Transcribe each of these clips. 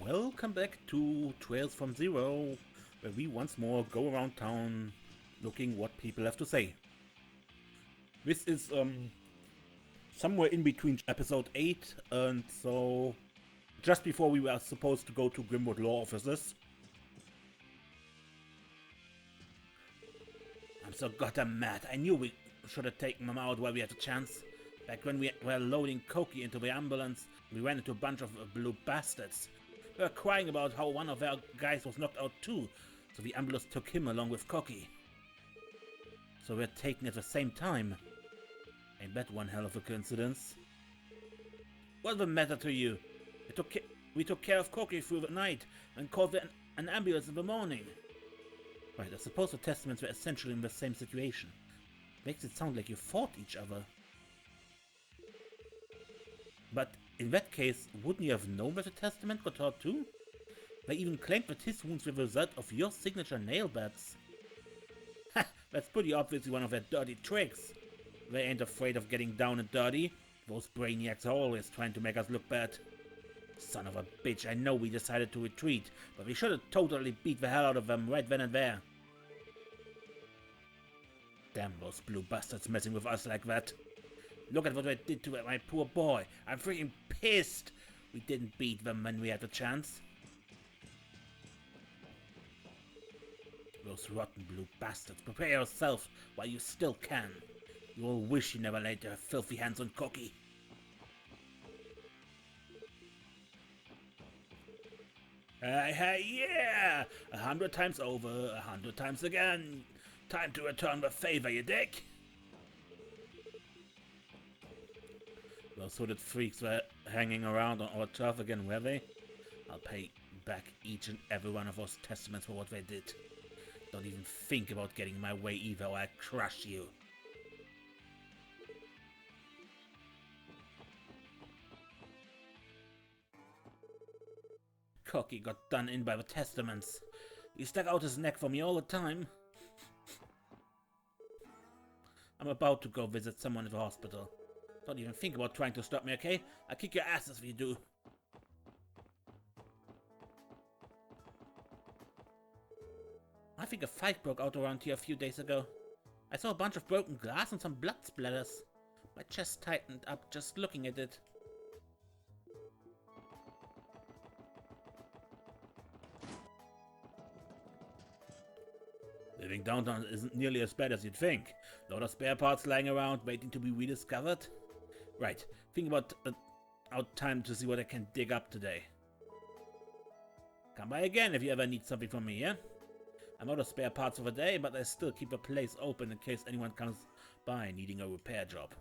Welcome back to Trails from Zero, where we once more go around town looking what people have to say. This is somewhere in between episode 8 and so just before we were supposed to go to Grimwood Law Offices. I'm so goddamn mad. I knew we should have taken them out while we had a chance. Back when we were loading Koki into the ambulance, we ran into a bunch of blue bastards. They were crying about how one of their guys was knocked out too, so the ambulance took him along with Koki. So we're taken at the same time. Ain't that one hell of a coincidence? What's the matter to you? We took care of Koki through the night and called an ambulance in the morning. Right, I suppose the testaments were essentially in the same situation. Makes it sound like you fought each other. But in that case, wouldn't you have known that the testament got hurt too? They even claimed that his wounds were the result of your signature nail beds. Ha! That's pretty obviously one of their dirty tricks. They ain't afraid of getting down and dirty. Those brainiacs are always trying to make us look bad. Son of a bitch, I know we decided to retreat, but we should have totally beat the hell out of them right then and there. Damn those blue bastards messing with us like that. Look at what they did to my poor boy. I'm freaking pissed we didn't beat them when we had the chance. Those rotten blue bastards, prepare yourself while you still can. You'll wish you never laid your filthy hands on Koki. Yeah! 100 times over, 100 times again. Time to return the favor, you dick. Those hooded freaks were hanging around on our turf again, were they? I'll pay back each and every one of those testaments for what they did. Don't even think about getting in my way either, or I'll crush you. Koki got done in by the testaments. He stuck out his neck for me all the time. I'm about to go visit someone at the hospital. Don't even think about trying to stop me, okay? I'll kick your asses if you do. I think a fight broke out around here a few days ago. I saw a bunch of broken glass and some blood splatters. My chest tightened up just looking at it. Living downtown isn't nearly as bad as you'd think. A lot of spare parts lying around waiting to be rediscovered. Right, think about our time to see what I can dig up today. Come by again if you ever need something from me, yeah? I'm out of spare parts for the day, but I still keep a place open in case anyone comes by needing a repair job.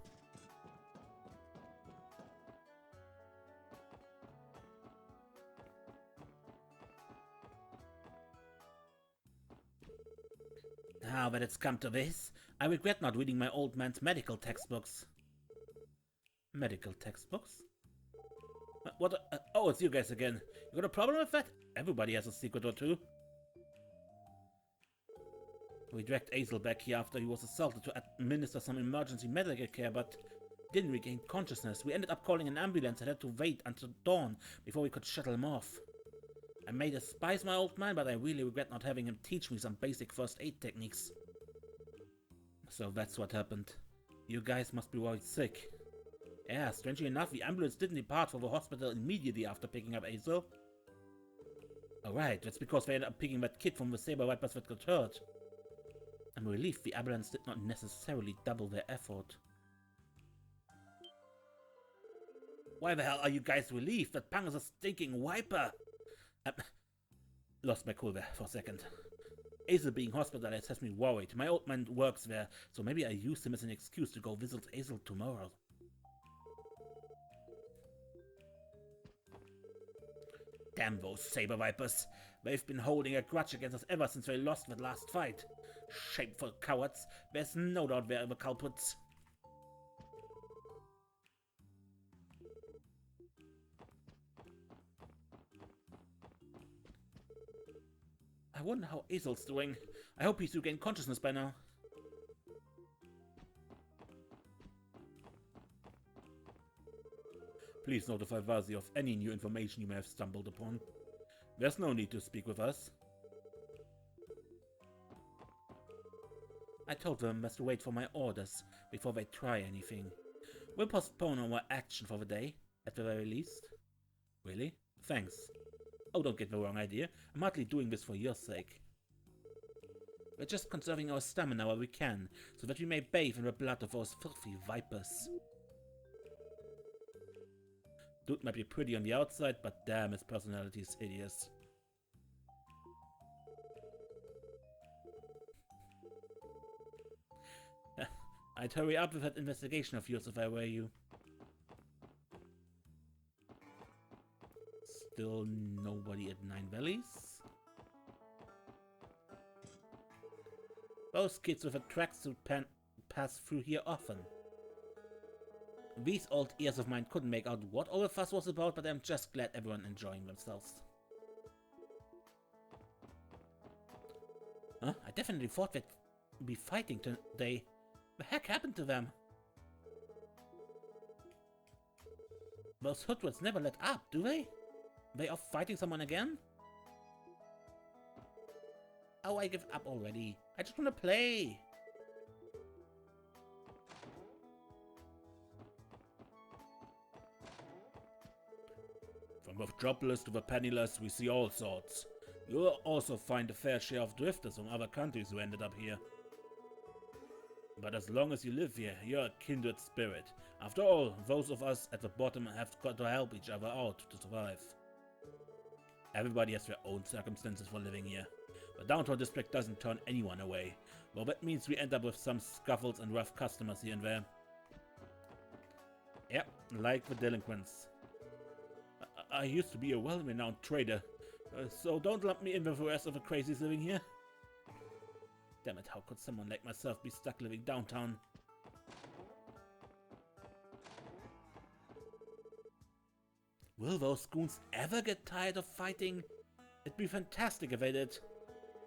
Now that it's come to this, I regret not reading my old man's medical textbooks. Medical textbooks? What? Oh, it's you guys again. You got a problem with that? Everybody has a secret or two. We dragged Azel back here after he was assaulted to administer some emergency medical care, but didn't regain consciousness. We ended up calling an ambulance and had to wait until dawn before we could shuttle him off. I may despise my old man, but I really regret not having him teach me some basic first aid techniques. So that's what happened. You guys must be worried sick. Yeah, strangely enough, the ambulance didn't depart for the hospital immediately after picking up Azel. Alright, that's because they ended up picking that kid from the Saber Vipers that got hurt. I'm relieved the ambulance did not necessarily double their effort. Why the hell are you guys relieved? That punk is a stinking wiper! Lost my cool there for a second. Azel being hospitalized has me worried. My old man works there, so maybe I use him as an excuse to go visit Azel tomorrow. Damn those Saber Vipers. They've been holding a grudge against us ever since they lost that last fight. Shameful cowards. There's no doubt they're the culprits. I wonder how Azel's doing. I hope he's regained consciousness by now. Please notify Vazi of any new information you may have stumbled upon. There's no need to speak with us. I told them best to wait for my orders before they try anything. We'll postpone our action for the day, at the very least. Really? Thanks. Oh, don't get the wrong idea. I'm hardly doing this for your sake. We're just conserving our stamina while we can, so that we may bathe in the blood of those filthy vipers. Dude might be pretty on the outside, but damn, his personality is hideous. I'd hurry up with that investigation of yours if I were you. Still nobody at Nine Valleys? Those kids with a tracksuit pass through here often. These old ears of mine couldn't make out what all the fuss was about, but I'm just glad everyone enjoying themselves. Huh? I definitely thought they'd be fighting today. The heck happened to them? Those hoodwits never let up, do they? They off fighting someone again? Oh, I give up already. I just want to play. From the jobless to the penniless, we see all sorts. You'll also find a fair share of drifters from other countries who ended up here. But as long as you live here, you're a kindred spirit. After all, those of us at the bottom have got to help each other out to survive. Everybody has their own circumstances for living here. The downtown district doesn't turn anyone away. Well, that means we end up with some scuffles and rough customers here and there. Yep, like the delinquents. I used to be a well-renowned trader, so don't lump me in with the rest of the crazies living here. Damn it, how could someone like myself be stuck living downtown? Will those goons ever get tired of fighting? It'd be fantastic if they did.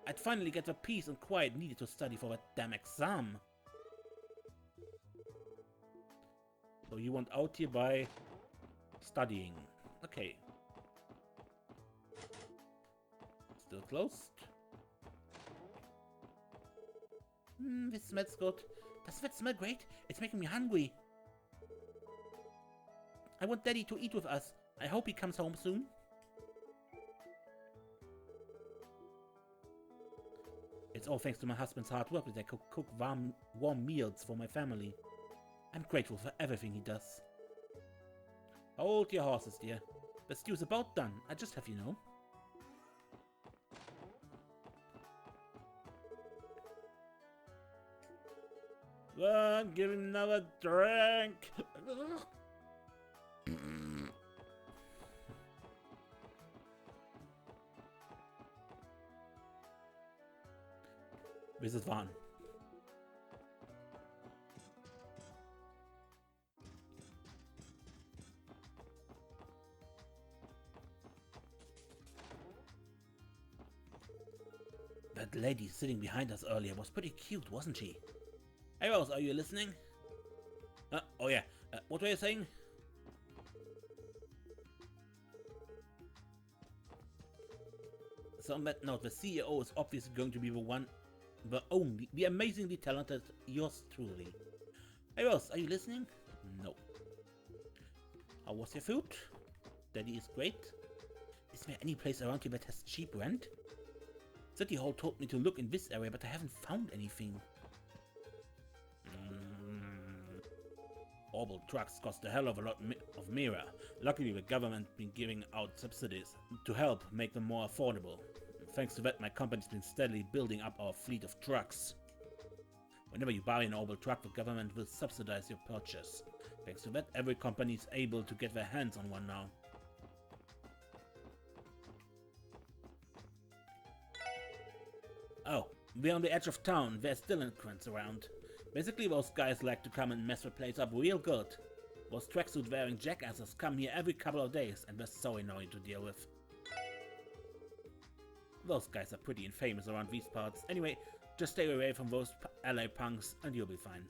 I'd finally get the peace and quiet needed to study for that damn exam. So you want out here by studying. Okay. Still closed. This smells good. Does that smell great? It's making me hungry. I want Daddy to eat with us. I hope he comes home soon. It's all thanks to my husband's hard work that I could cook warm meals for my family. I'm grateful for everything he does. Hold your horses, dear. The stew's about done. I just have you know. Give him another drink. This is fun. That lady sitting behind us earlier was pretty cute, wasn't she? Hey Rose, are you listening? Oh yeah, what were you saying? So on that note, the CEO is obviously going to be the amazingly talented yours truly. Hey Rose, are you listening? No. How was your food? Daddy is great. Is there any place around here that has cheap rent? City Hall told me to look in this area, but I haven't found anything. Orbital trucks cost a hell of a lot of Mira. Luckily, the government been giving out subsidies to help make them more affordable. Thanks to that, my company's been steadily building up our fleet of trucks. Whenever you buy an orbital truck, the government will subsidize your purchase. Thanks to that, every company is able to get their hands on one now. Oh, we're on the edge of town. There's delinquents around. Basically, those guys like to come and mess the place up real good. Those tracksuit-wearing jackasses come here every couple of days, and they're so annoying to deal with. Those guys are pretty infamous around these parts. Anyway, just stay away from those LA punks, and you'll be fine.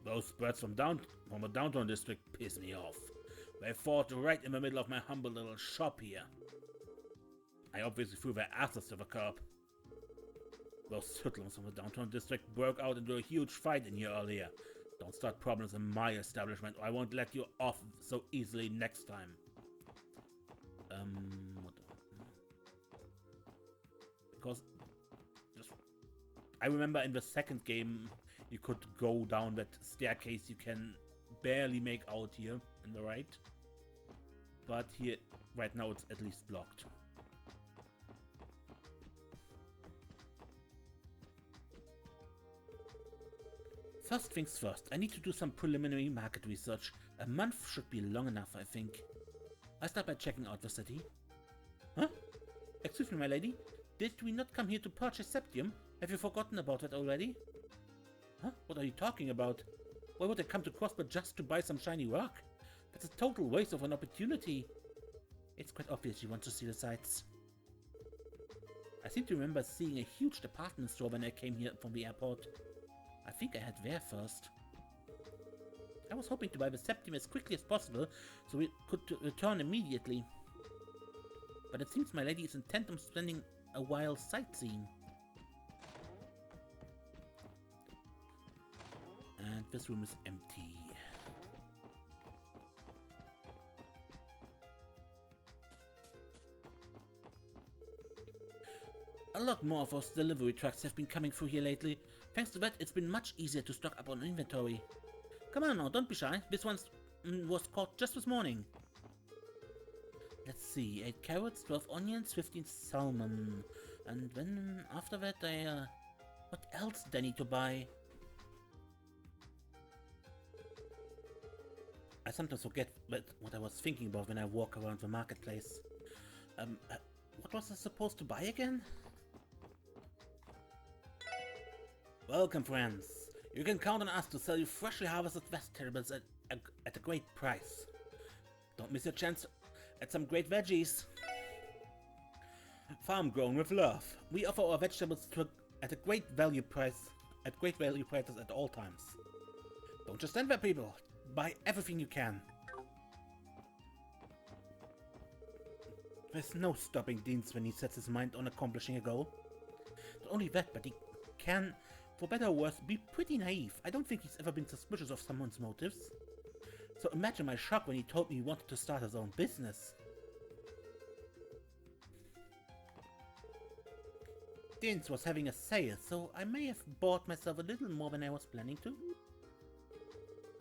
Those spreads from the downtown district piss me off. They fought right in the middle of my humble little shop here. I obviously threw their asses to the curb. Those hoodlums from the downtown district broke out into a huge fight in here earlier. Don't start problems in my establishment or I won't let you off so easily next time. Because I remember in the second game you could go down that staircase you can barely make out here in the right. But here, right now it's at least blocked. First things first, I need to do some preliminary market research. A month should be long enough, I think. I start by checking out the city. Huh? Excuse me, my lady? Did we not come here to purchase septium? Have you forgotten about that already? Huh? What are you talking about? Why would I come to Crossbell just to buy some shiny rock? That's a total waste of an opportunity. It's quite obvious you want to see the sights. I seem to remember seeing a huge department store when I came here from the airport. I think I had there first. I was hoping to buy the septium as quickly as possible so we could return immediately. But it seems my lady is intent on spending a while sightseeing. And this room is empty. A lot more of those delivery trucks have been coming through here lately. Thanks to that, it's been much easier to stock up on inventory. Come on now, don't be shy. This one was caught just this morning. Let's see, 8 carrots, 12 onions, 15 salmon. And then after that what else did I need to buy? I sometimes forget what I was thinking about when I walk around the marketplace. What was I supposed to buy again? Welcome, friends. You can count on us to sell you freshly harvested vegetables at a great price. Don't miss your chance at some great veggies. Farm grown with love. We offer our vegetables at a great value price, at great value prices at all times. Don't just stand there, people. Buy everything you can. There's no stopping Deans when he sets his mind on accomplishing a goal. Not only that, but he can, for better or worse, be pretty naive. I don't think he's ever been suspicious of someone's motives. So imagine my shock when he told me he wanted to start his own business. Deans was having a sale, so I may have bought myself a little more than I was planning to.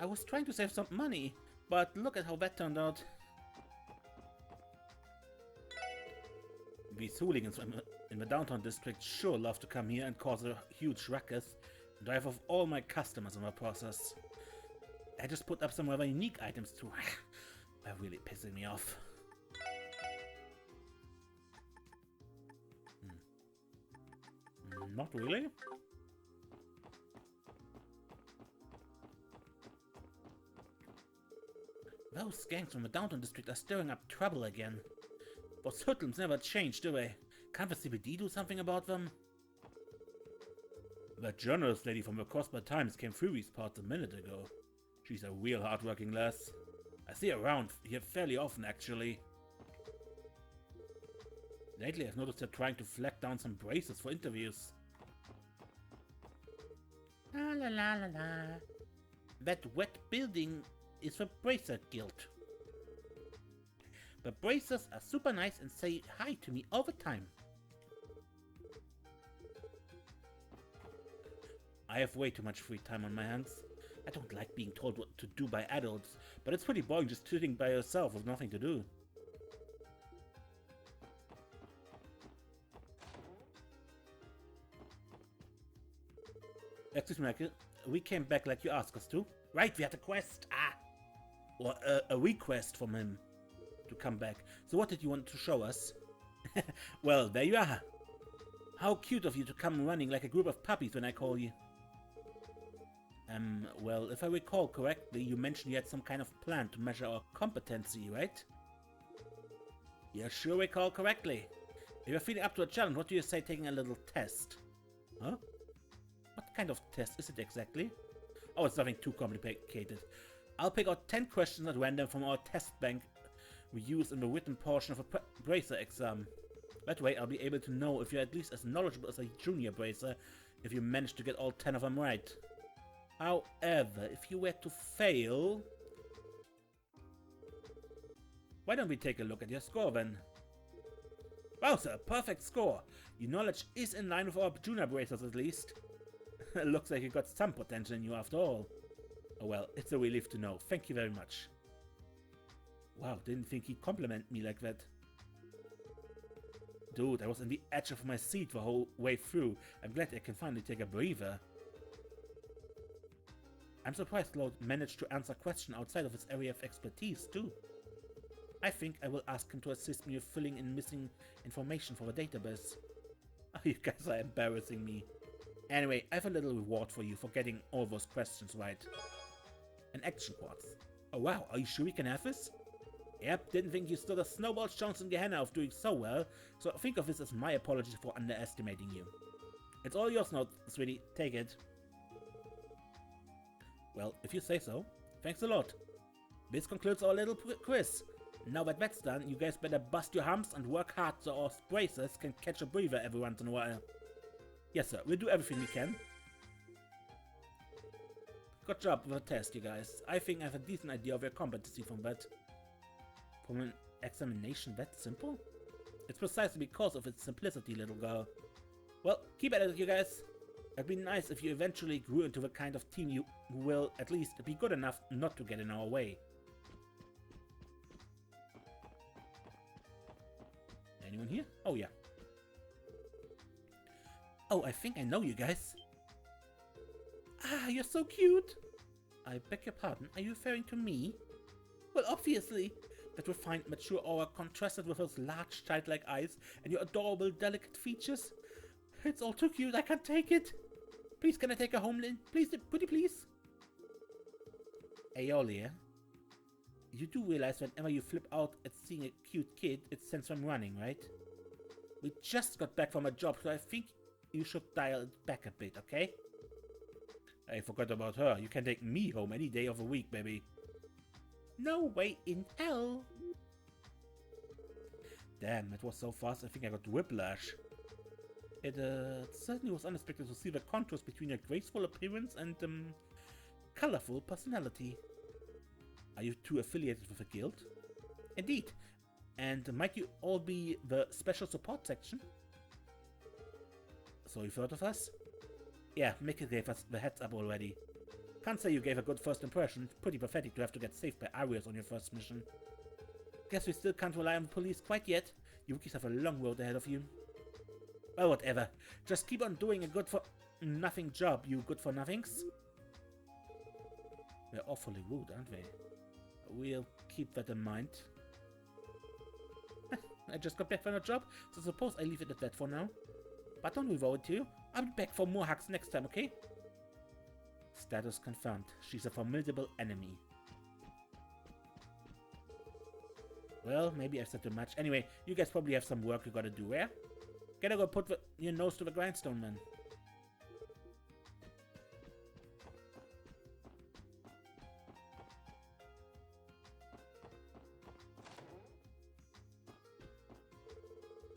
I was trying to save some money, but look at how that turned out. These hooligans in the downtown district sure love to come here and cause a huge ruckus and drive off all my customers in the process. I just put up some rather unique items too. They're really pissing me off. Not really. Those gangs from the downtown district are stirring up trouble again. Those hoodlums never change, do they? Can't the CBD do something about them? That journalist lady from the Crossbell Times came through these parts a minute ago. She's a real hard-working lass. I see her around here fairly often, actually. Lately I've noticed her trying to flag down some braces for interviews. La la la la la. That wet building is the Bracer Guild. The Bracers are super nice and say hi to me all the time. I have way too much free time on my hands. I don't like being told what to do by adults, but it's pretty boring just sitting by yourself with nothing to do. Excuse me, Michael. We came back like you asked us to. Right, we had a quest. Or a request from him to come back. So what did you want to show us? Well, there you are. How cute of you to come running like a group of puppies when I call you. Well, if I recall correctly, you mentioned you had some kind of plan to measure our competency, right? You sure recall correctly. If you're feeling up to a challenge, what do you say taking a little test? Huh? What kind of test is it exactly? Oh, it's nothing too complicated. I'll pick out 10 questions at random from our test bank we use in the written portion of a bracer exam. That way I'll be able to know if you're at least as knowledgeable as a junior bracer if you manage to get all 10 of them right. However, if you were to fail... Why don't we take a look at your score then? Wow, sir, perfect score! Your knowledge is in line with our junior bracers at least. Looks like you got some potential in you after all. Oh well, it's a relief to know. Thank you very much. Wow, didn't think he'd compliment me like that. Dude, I was on the edge of my seat the whole way through. I'm glad I can finally take a breather. I'm surprised LoH managed to answer a question outside of his area of expertise, too. I think I will ask him to assist me with filling in missing information for the database. Oh, you guys are embarrassing me. Anyway, I have a little reward for you for getting all those questions right. An action quartz. Oh wow, are you sure we can have this? Yep, didn't think you stood a snowball's chance in Gehenna of doing so well, so think of this as my apology for underestimating you. It's all yours now, sweetie. Take it. Well, if you say so. Thanks a lot. This concludes our little quiz. Now that that's done, you guys better bust your humps and work hard so our bracers can catch a breather every once in a while. Yes sir, we'll do everything we can. Good job with the test, you guys. I think I have a decent idea of your competency from that. From an examination that simple? It's precisely because of its simplicity, little girl. Well, keep at it, you guys. It'd be nice if you eventually grew into the kind of team who will at least be good enough not to get in our way. Anyone here? Oh yeah. Oh, I think I know you guys. Ah, you're so cute. I beg your pardon, are you referring to me? Well, obviously. That refined, mature aura contrasted with those large, childlike eyes and your adorable, delicate features. It's all too cute, I can't take it. Please, can I take her home, Lynn? Please, pretty please. Aeolia, you do realize whenever you flip out at seeing a cute kid, it sends them running, right? We just got back from a job, so I think you should dial it back a bit, okay? I forgot about her. You can take me home any day of the week, baby. No way in hell! Damn, it was so fast, I think I got whiplash. It certainly was unexpected to see the contrast between your graceful appearance and colorful personality. Are you two affiliated with a guild? Indeed. And might you all be the special support section? So you've heard of us? Yeah, Mickey gave us the heads up already. Can't say you gave a good first impression. Pretty pathetic to have to get saved by Arius on your first mission. Guess we still can't rely on the police quite yet. You rookies have a long road ahead of you. Well, whatever. Just keep on doing a good for nothing job, you good for nothings. They're awfully rude, aren't they? We'll keep that in mind. I just got back from a job, so suppose I leave it at that for now. But don't leave over to you. I'll be back for more hacks next time, okay? Status confirmed. She's a formidable enemy. Well, maybe I said too much. Anyway, you guys probably have some work you gotta do, yeah? Gotta go put your nose to the grindstone, man.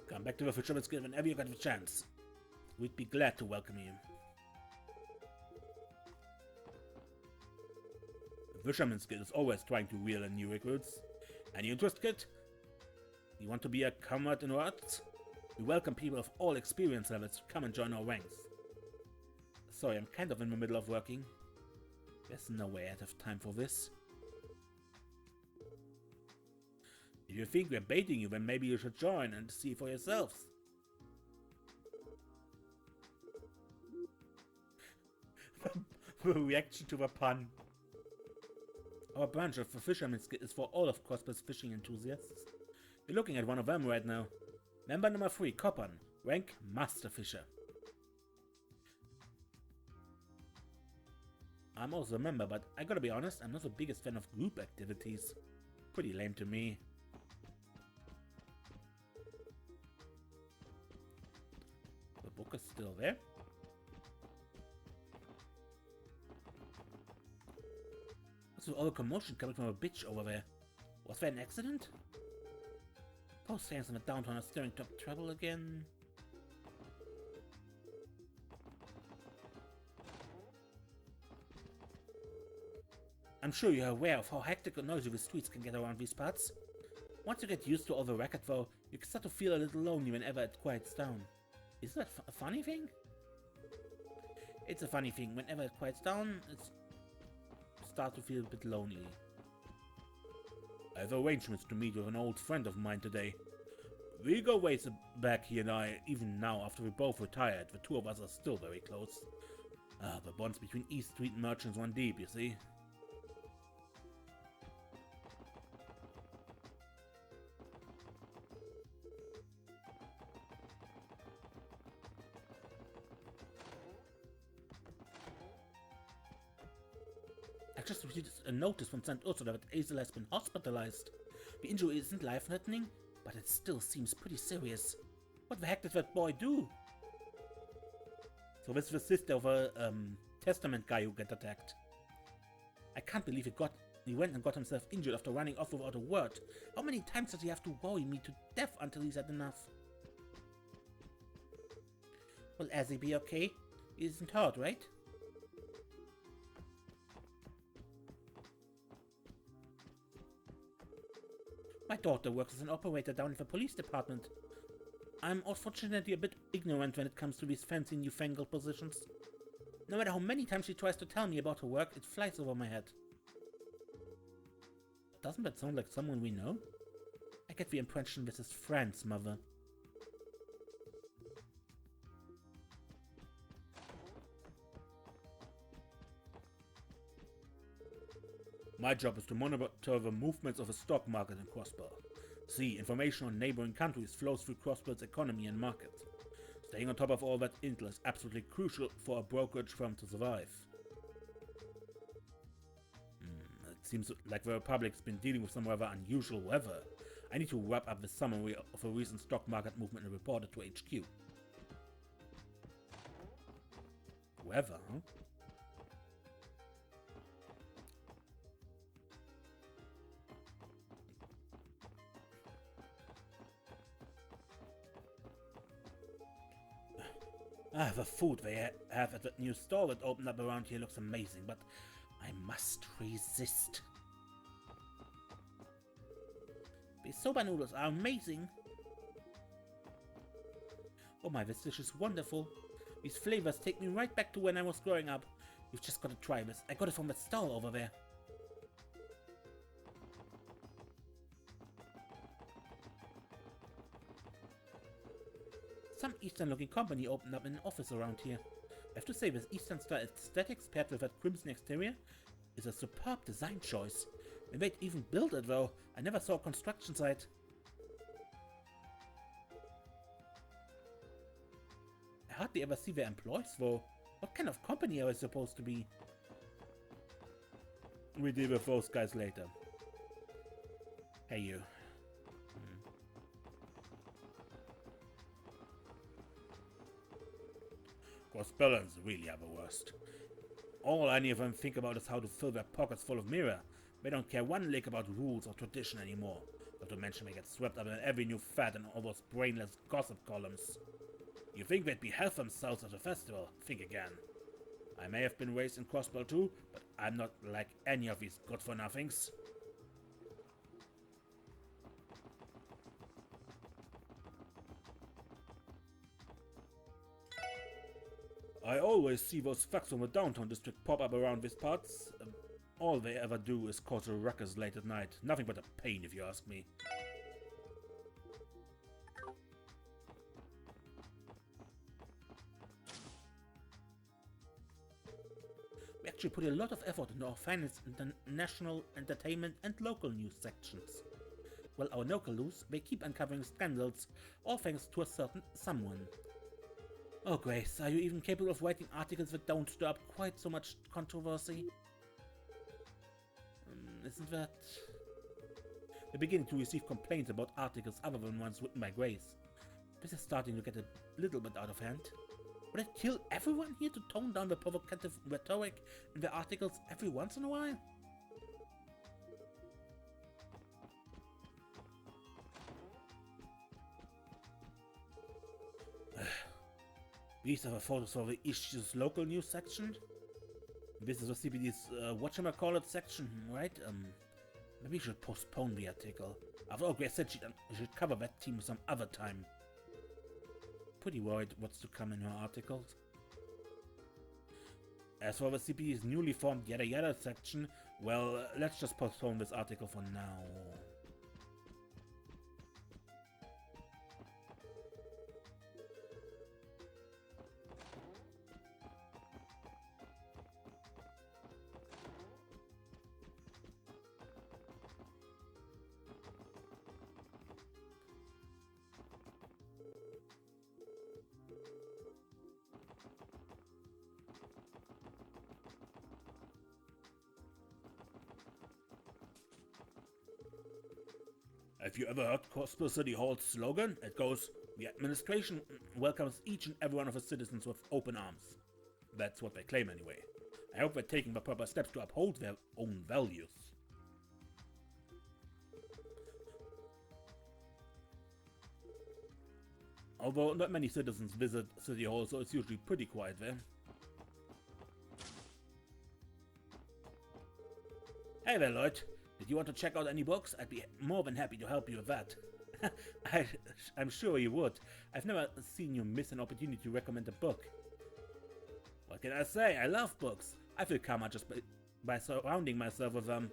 Come back to the Fisherman's Guild whenever you get the chance. We'd be glad to welcome you. The Fisherman's Guild is always trying to reel in new recruits. Any interest, kid? You want to be a comrade in arts? We welcome people of all experience levels to come and join our ranks. Sorry, I'm kind of in the middle of working. There's no way I'd have time for this. If you think we're baiting you, then maybe you should join and see for yourselves. The reaction to the pun. Our branch of the Fisherman's Guild is for all of Crossbell's fishing enthusiasts. You're looking at one of them right now. Member number 3, Coppan, rank Master Fisher. I'm also a member, but I gotta be honest, I'm not the biggest fan of group activities. Pretty lame to me. The book is still there. What's with all the commotion coming from a bitch over there? Was there an accident? Those things in the downtown are stirring up trouble again. I'm sure you're aware of how hectic and noisy the streets can get around these parts. Once you get used to all the racket though, you can start to feel a little lonely whenever it quiets down. Isn't that a funny thing? It's a funny thing. Whenever it quiets down, it's start to feel a bit lonely. I have arrangements to meet with an old friend of mine today. We go ways back, he and I. Even now, after we both retired, the two of us are still very close. The bonds between East Street merchants run deep, you see. I just received a notice from St. Ursula that Azel has been hospitalized. The injury isn't life-threatening, but it still seems pretty serious. What the heck did that boy do? So this is the sister of a testament guy who got attacked. I can't believe he went and got himself injured after running off without a word. How many times does he have to worry me to death until he's had enough? Will Azzy be okay? He isn't hurt, right? My daughter works as an operator down in the police department. I'm unfortunately a bit ignorant when it comes to these fancy newfangled positions. No matter how many times she tries to tell me about her work, it flies over my head. Doesn't that sound like someone we know? I get the impression this is Fran's mother. My job is to monitor the movements of the stock market in Crossbell. See, information on neighboring countries flows through Crossbell's economy and market. Staying on top of all that intel is absolutely crucial for a brokerage firm to survive. It seems like the Republic's been dealing with some rather unusual weather. I need to wrap up the summary of a recent stock market movement and report it to HQ. Weather, huh? The food they have at that new store that opened up around here looks amazing, but I must resist. These soba noodles are amazing. Oh my, this dish is wonderful. These flavors take me right back to when I was growing up. You've just got to try this. I got it from that stall over there. Some Eastern-looking company opened up an office around here. I have to say, this Eastern-style aesthetics paired with that crimson exterior is a superb design choice. When they'd even built it, though, I never saw a construction site. I hardly ever see their employees, though. What kind of company are they supposed to be? We deal with those guys later. Hey, you. Crossbellans really are the worst. All any of them think about is how to fill their pockets full of mirror. They don't care one lick about rules or tradition anymore. Not to mention they get swept up in every new fad and all those brainless gossip columns. You think they'd be hell themselves at a festival? Think again. I may have been raised in Crossbell too, but I'm not like any of these good-for-nothings. I always see those thugs from the downtown district pop up around these parts. All they ever do is cause a ruckus late at night. Nothing but a pain, if you ask me. We actually put a lot of effort into our finance, international entertainment and local news sections. Well, our local news, they keep uncovering scandals, all thanks to a certain someone. Oh Grace, are you even capable of writing articles that don't stir up quite so much controversy? Isn't that... We're beginning to receive complaints about articles other than ones written by Grace. This is starting to get a little bit out of hand. Would it kill everyone here to tone down the provocative rhetoric in their articles every once in a while? These are the photos for the issue's local news section. This is the CPD's whatchamacallit section, right? Maybe we should postpone the article. After all, Grace said she should cover that theme some other time. Pretty worried what's to come in her articles. As for the CPD's newly formed yada yada section, well, let's just postpone this article for now. Have you ever heard Crossbell City Hall's slogan? It goes, "The administration welcomes each and every one of its citizens with open arms." That's what they claim anyway. I hope they're taking the proper steps to uphold their own values. Although not many citizens visit City Hall, so it's usually pretty quiet there. Hey there, Lloyd. Did you want to check out any books? I'd be more than happy to help you with that. I'm sure you would. I've never seen you miss an opportunity to recommend a book. What can I say? I love books. I feel calmer just by surrounding myself with them.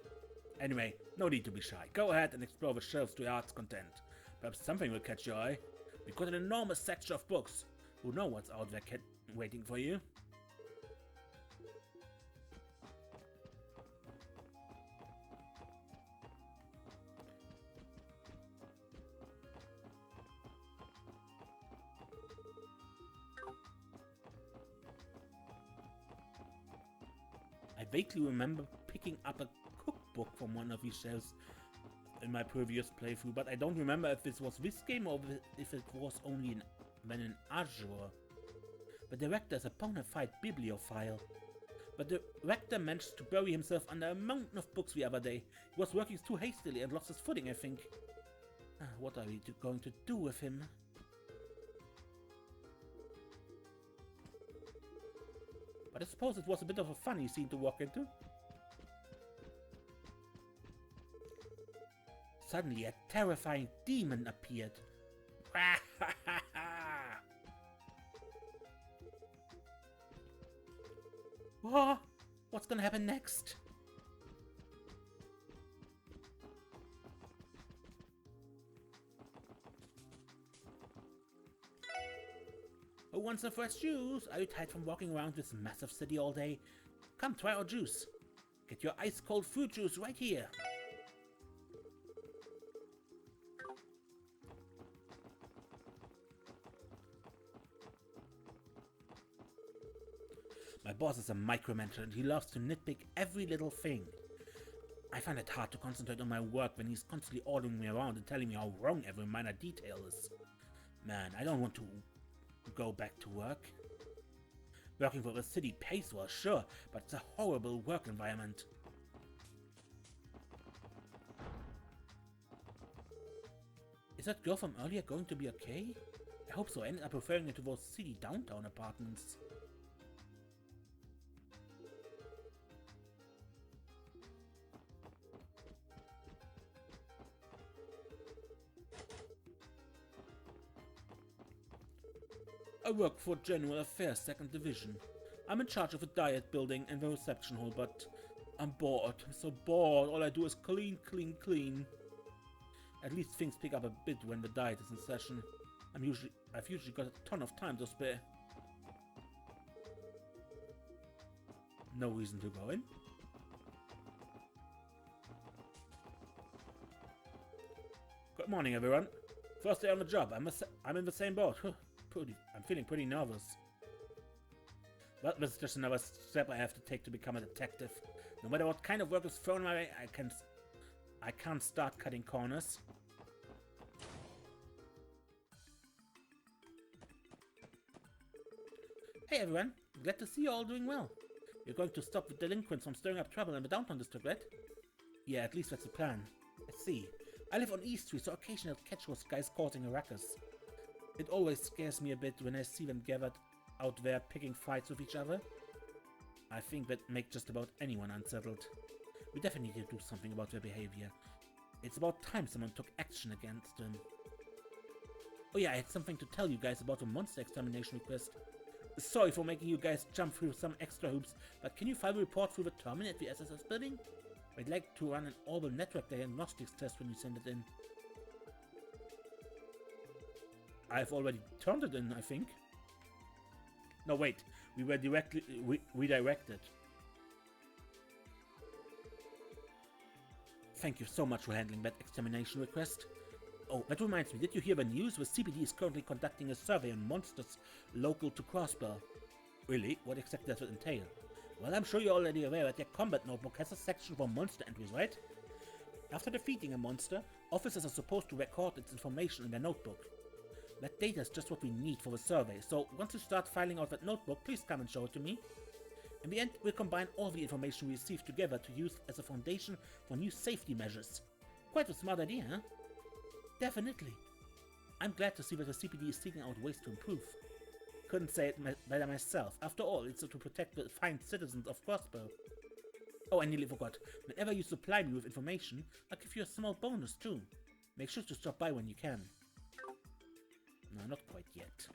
Anyway, no need to be shy. Go ahead and explore the shelves to your heart's content. Perhaps something will catch your eye. We've got an enormous section of books. Who knows what's out there waiting for you? I vaguely remember picking up a cookbook from one of these shelves in my previous playthrough, but I don't remember if this was this game or if it was only in Azure. The director is a bona fide bibliophile. But the director managed to bury himself under a mountain of books the other day. He was working too hastily and lost his footing, I think. What are we going to do with him? But I suppose it was a bit of a funny scene to walk into. Suddenly a terrifying demon appeared. Oh, what's gonna happen next? Who wants some fresh juice? Are you tired from walking around this massive city all day? Come try our juice. Get your ice-cold fruit juice right here. My boss is a micromanager and he loves to nitpick every little thing. I find it hard to concentrate on my work when he's constantly ordering me around and telling me how wrong every minor detail is. Man, I don't want to go back to work. Working for the city pays well, sure, but it's a horrible work environment. Is that girl from earlier going to be okay? I hope so. I ended up referring her to those city downtown apartments. I work for General Affairs 2nd Division. I'm in charge of the diet building and the reception hall, but I'm bored. I'm so bored. All I do is clean, clean, clean. At least things pick up a bit when the diet is in session. I've usually got a ton of time to spare. No reason to go in. Good morning, everyone. First day on the job. I'm in the same boat. I'm feeling pretty nervous. But this is just another step I have to take to become a detective. No matter what kind of work is thrown my way, I can't start cutting corners. Hey everyone, glad to see you all doing well. You're going to stop the delinquents from stirring up trouble in the downtown district, right? Yeah, at least that's the plan. Let's see. I live on East Street, so occasionally I'll catch those guys causing a ruckus. It always scares me a bit when I see them gathered out there picking fights with each other. I think that make just about anyone unsettled. We definitely need to do something about their behavior. It's about time someone took action against them. Oh yeah, I had something to tell you guys about the monster extermination request. Sorry for making you guys jump through some extra hoops, but can you file a report through the terminal at the SSS building? I'd like to run an orbital network diagnostics test when you send it in. I've already turned it in, I think. No, wait. We were redirected. Thank you so much for handling that extermination request. Oh, that reminds me, did you hear the news? The CPD is currently conducting a survey on monsters local to Crossbell. Really? What exactly does it entail? Well, I'm sure you're already aware that your combat notebook has a section for monster entries, right? After defeating a monster, officers are supposed to record its information in their notebook. That data is just what we need for the survey, so once you start filing out that notebook, please come and show it to me. In the end, we'll combine all the information we received together to use as a foundation for new safety measures. Quite a smart idea, huh? Definitely. I'm glad to see that the CPD is seeking out ways to improve. Couldn't say it better myself. After all, it's to protect the fine citizens of Crossbell. Oh, I nearly forgot. Whenever you supply me with information, I'll give you a small bonus too. Make sure to stop by when you can. No, not quite yet.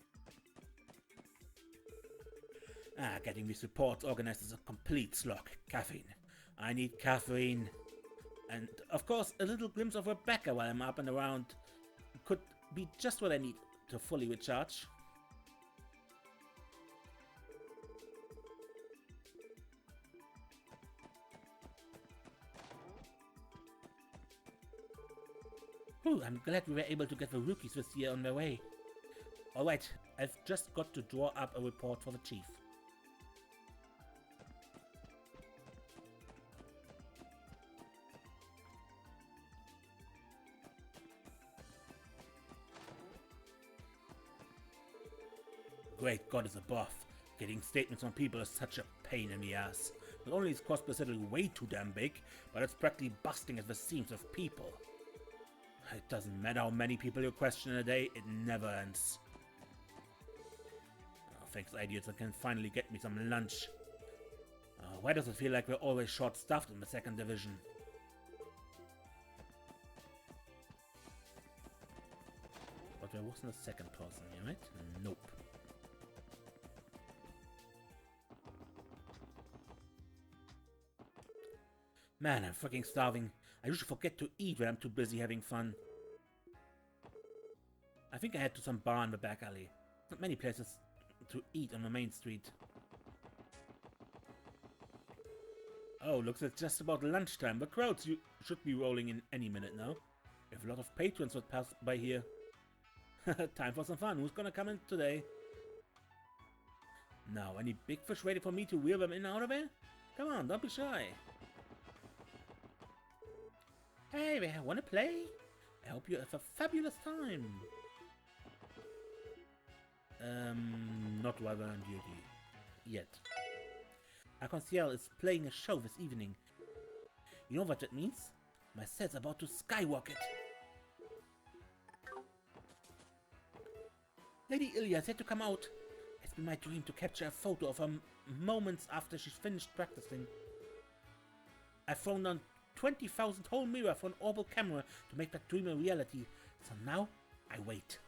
Getting these reports organized is a complete slog. Caffeine. I need caffeine. And, of course, a little glimpse of Rebecca while I'm up and around could be just what I need to fully recharge. Whew, I'm glad we were able to get the rookies this year on their way. Alright, I've just got to draw up a report for the chief. Great God is above. Getting statements from people is such a pain in the ass. Not only is Crossbell settling way too damn big, but it's practically busting at the seams of people. It doesn't matter how many people you question in a day, it never ends. Oh, thanks, idiots, I can finally get me some lunch. Why does it feel like we're always short-staffed in the 2nd Division? But there wasn't a second person here, right? Nope. Man, I'm fucking starving. I usually forget to eat when I'm too busy having fun. I think I head to some bar in the back alley. Not many places to eat on the main street. Oh, looks like it's just about lunchtime. The crowds should be rolling in any minute now. If a lot of patrons would pass by here. Time for some fun. Who's gonna come in today? Now, any big fish ready for me to wheel them in out of there? Come on, don't be shy. Hey there, wanna play? I hope you have a fabulous time. Not while we're on duty. Yet. Arc-en-Ciel is playing a show this evening. You know what that means? My set's about to skyrocket. Lady Ilya said to come out. It's been my dream to capture a photo of her moments after she's finished practicing. I've thrown on 20,000 whole mirror for an orbital camera to make that dream a reality. So now, I wait.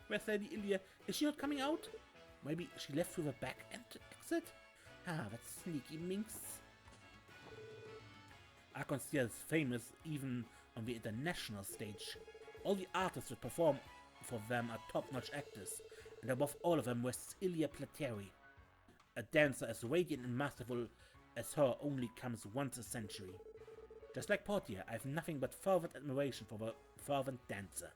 Where's Lady Ilya? Is she not coming out? Maybe she left through the back exit? Ah, that sneaky minx. Arc-en-Ciel is famous even on the international stage. All the artists who perform for them are top-notch actors, and above all of them was Ilya Plateri. A dancer as radiant and masterful as her only comes once a century. Just like Portia, I have nothing but fervent admiration for the fervent dancer.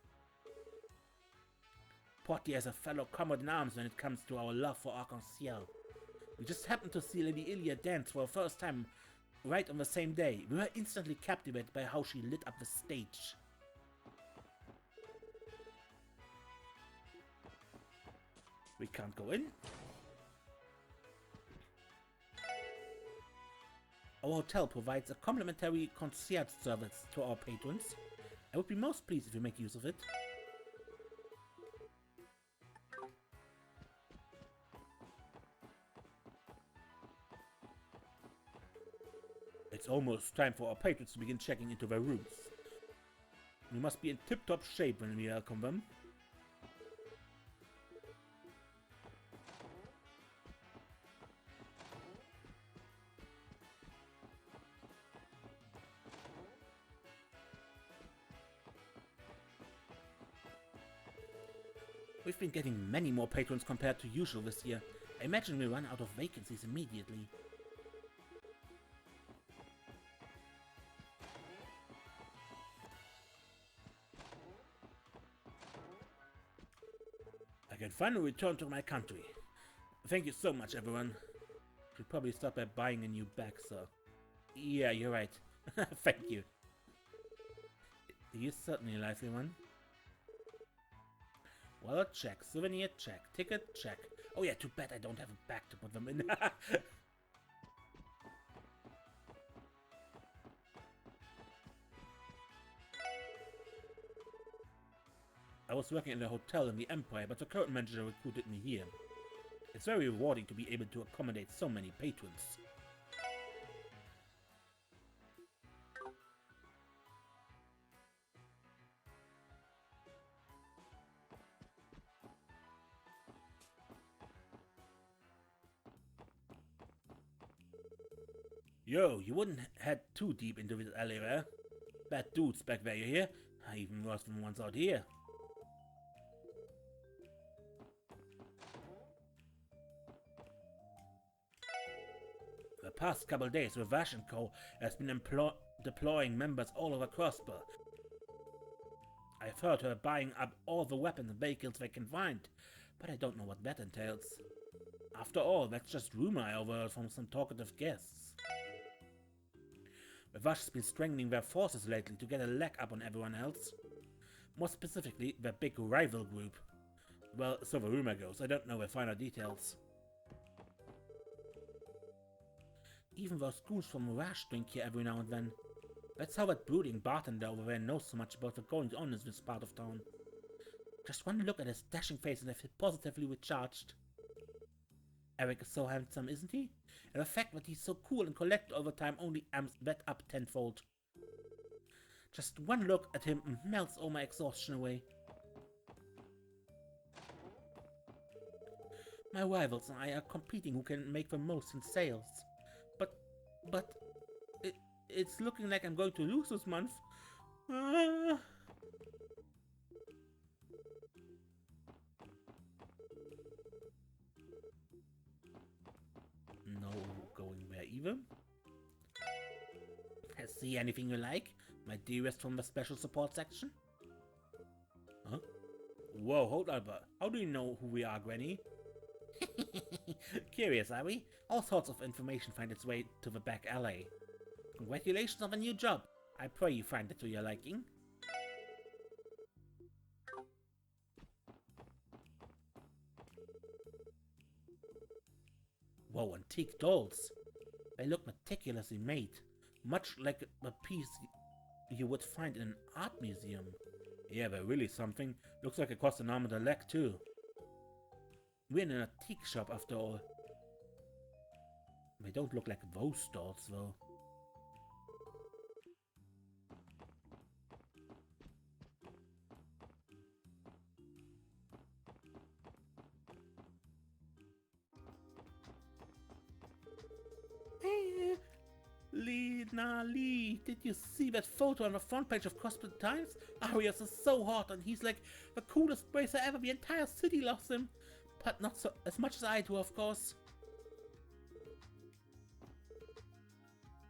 Portia is a fellow comrade in arms when it comes to our love for Arc-en-Ciel. We just happened to see Lady Ilya dance for the first time right on the same day. We were instantly captivated by how she lit up the stage. We can't go in. Our hotel provides a complimentary concierge service to our patrons. I would be most pleased if you make use of it. It's almost time for our patrons to begin checking into their rooms. We must be in tip-top shape when we welcome them. We've been getting many more patrons compared to usual this year. I imagine we'll run out of vacancies immediately. I can finally return to my country. Thank you so much, everyone. Should probably start by buying a new bag, sir. Yeah, you're right. Thank you. You're certainly a lively one. Wallet check, souvenir check, ticket check. Oh yeah, too bad I don't have a bag to put them in. I was working in a hotel in the Empire, but the current manager recruited me here. It's very rewarding to be able to accommodate so many patrons. Yo, you wouldn't head too deep into this alleyway. Bad dudes back there, you hear? Even worse than ones out here. The past couple days, LoH & Co. has been deploying members all over Crossbell. I've heard her buying up all the weapons and vehicles they can find, but I don't know what that entails. After all, that's just rumor I overheard from some talkative guests. LoH has been strengthening their forces lately to get a leg up on everyone else. More specifically, their big rival group. Well, so the rumor goes, I don't know the finer details. Even those goons from LoH drink here every now and then. That's how that brooding bartender over there knows so much about the goings on in this part of town. Just one look at his dashing face and I feel positively recharged. Eric is so handsome, isn't he? And the fact that he's so cool and collected all the time only amps that up tenfold. Just one look at him melts all my exhaustion away. My rivals and I are competing who can make the most in sales. But it's looking like I'm going to lose this month. No going there either. See anything you like, my dearest from the special support section? Huh? Whoa, hold on, but how do you know who we are, Granny? Curious, are we? All sorts of information find its way to the back alley. Congratulations on the new job. I pray you find it to your liking. Whoa, antique dolls. They look meticulously made, much like a piece you would find in an art museum. Yeah, they're really something. Looks like it cost an arm and a leg too. We're in an antique shop after all. They don't look like those dolls though. Hey, Lee, did you see that photo on the front page of Crossbell Times? Arias is so hot and he's like the coolest bracer ever. The entire city loves him. But not so as much as I do, of course.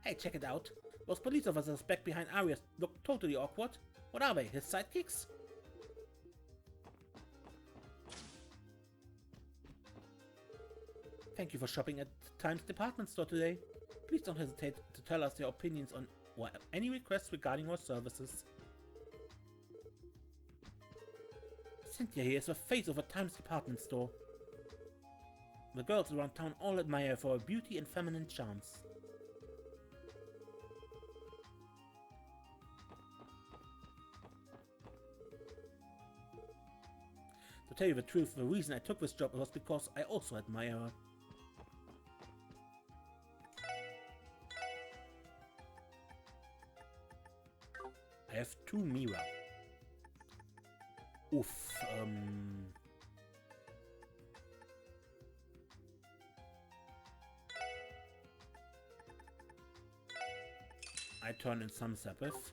Hey, check it out. Those police officers back behind Arias look totally awkward. What are they, his sidekicks? Thank you for shopping at Times department store today. Please don't hesitate to tell us your opinions on or any requests regarding our services. Cynthia here is the face of a Times department store. The girls around town all admire her for her beauty and feminine charms. To tell you the truth, the reason I took this job was because I also admire her. I have 2 Mira. Oof, I turn in some Sabbath.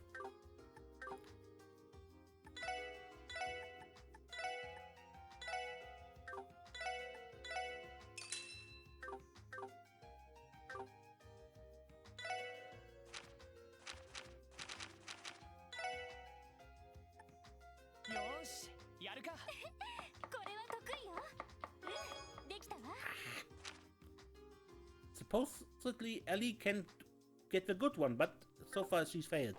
Supposedly Ellie can get the good one, but so far she's failed.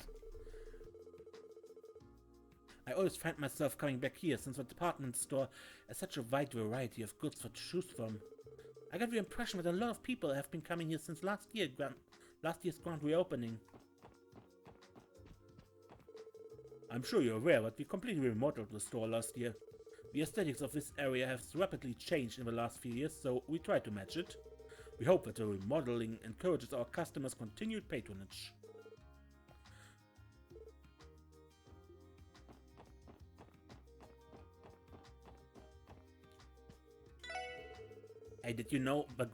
I always find myself coming back here since the department store has such a wide variety of goods to choose from. I get the impression that a lot of people have been coming here since last year's grand reopening. I'm sure you're aware that we completely remodeled the store last year. The aesthetics of this area has rapidly changed in the last few years, so we try to match it. We hope that the remodeling encourages our customers' continued patronage. Hey, did you know the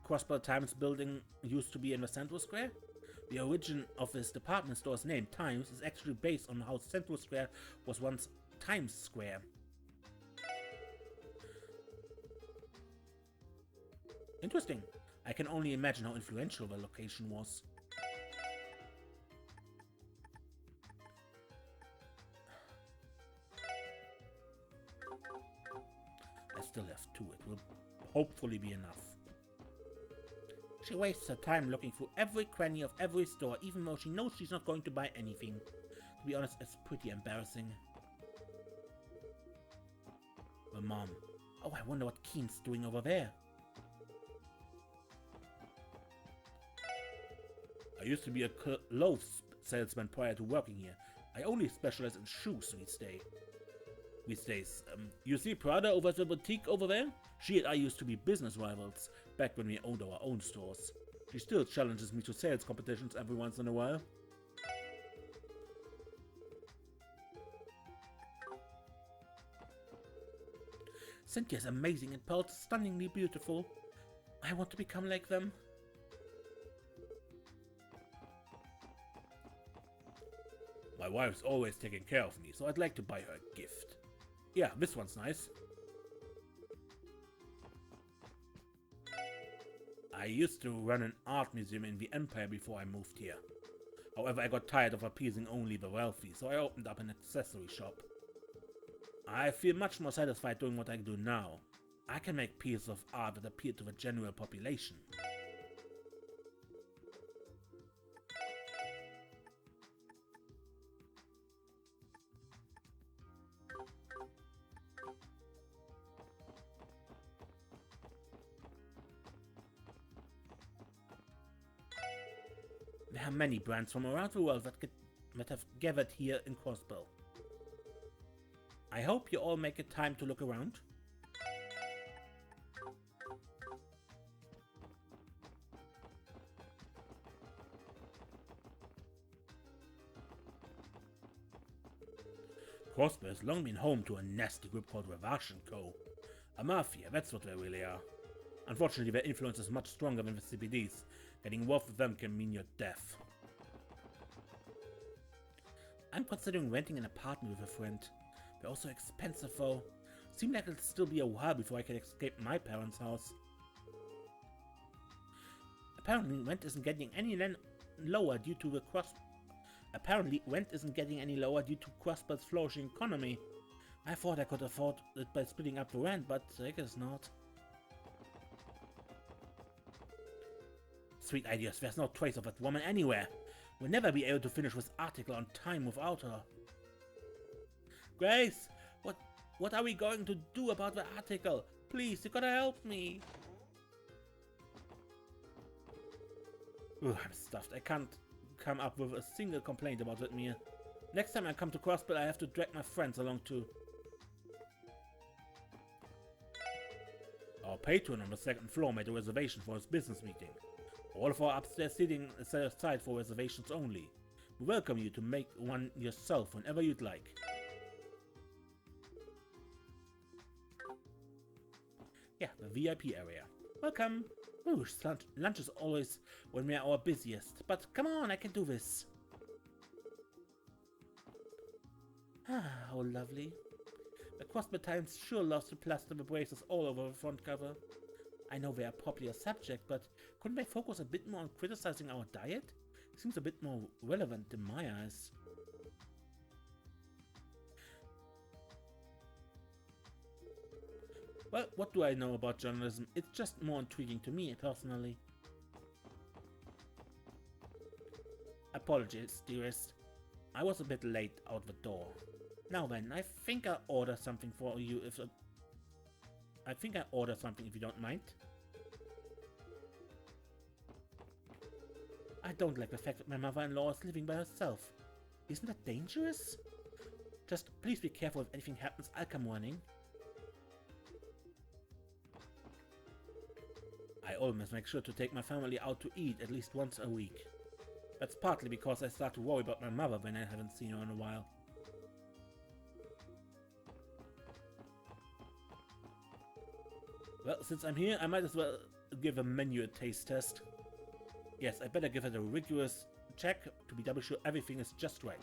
Crossbell Times building used to be in the Central Square? The origin of this department store's name, Times, is actually based on how Central Square was once Times Square. Interesting. I can only imagine how influential the location was. I still have 2. It will hopefully be enough. She wastes her time looking through every cranny of every store, even though she knows she's not going to buy anything. To be honest, it's pretty embarrassing. Her mom. Oh, I wonder what Keen's doing over there. I used to be a LoH salesman prior to working here. I only specialize in shoes these days. You see Prada over at the boutique over there? She and I used to be business rivals, back when we owned our own stores. She still challenges me to sales competitions every once in a while. Cynthia's amazing and Pearl's stunningly beautiful. I want to become like them. My wife's always taking care of me, so I'd like to buy her a gift. Yeah, this one's nice. I used to run an art museum in the Empire before I moved here. However, I got tired of appeasing only the wealthy, so I opened up an accessory shop. I feel much more satisfied doing what I do now. I can make pieces of art that appeal to the general population. There are many brands from around the world that have gathered here in Crossbell. I hope you all make a time to look around. Crossbell has long been home to a nasty group called LoH & Co. A mafia, that's what they really are. Unfortunately, their influence is much stronger than the CPD's. Getting involved with them can mean your death. I'm considering renting an apartment with a friend. They're also expensive though. Seems like it'll still be a while before I can escape my parents' house. Apparently, rent isn't getting any lower due to Crossbell's flourishing economy. I thought I could afford it by splitting up the rent, but I guess not. Sweet ideas, there's no trace of that woman anywhere. We'll never be able to finish this article on time without her. Grace, what are we going to do about the article? Please, you gotta help me. Ugh, I'm stuffed. I can't come up with a single complaint about it, Mia. Next time I come to Crossbell, I have to drag my friends along too. Our patron on the second floor made a reservation for his business meeting. All of our upstairs seating is set aside for reservations only. We welcome you to make one yourself whenever you'd like. Yeah, the VIP area. Welcome! Ooh, lunch is always when we are our busiest, but come on, I can do this. Ah, how lovely. The Crossbell Times sure loves to plaster the braces all over the front cover. I know they are a popular subject, but couldn't they focus a bit more on criticizing our diet? Seems a bit more relevant in my eyes. Well, what do I know about journalism? It's just more intriguing to me, personally. Apologies, dearest. I was a bit late out the door. Now then, I think I'll order something for you if... if you don't mind. I don't like the fact that my mother-in-law is living by herself. Isn't that dangerous? Just please be careful if anything happens, I'll come running. I always make sure to take my family out to eat at least once a week. That's partly because I start to worry about my mother when I haven't seen her in a while. Well, since I'm here, I might as well give a menu a taste test. Yes, I better give it a rigorous check to be double sure everything is just right.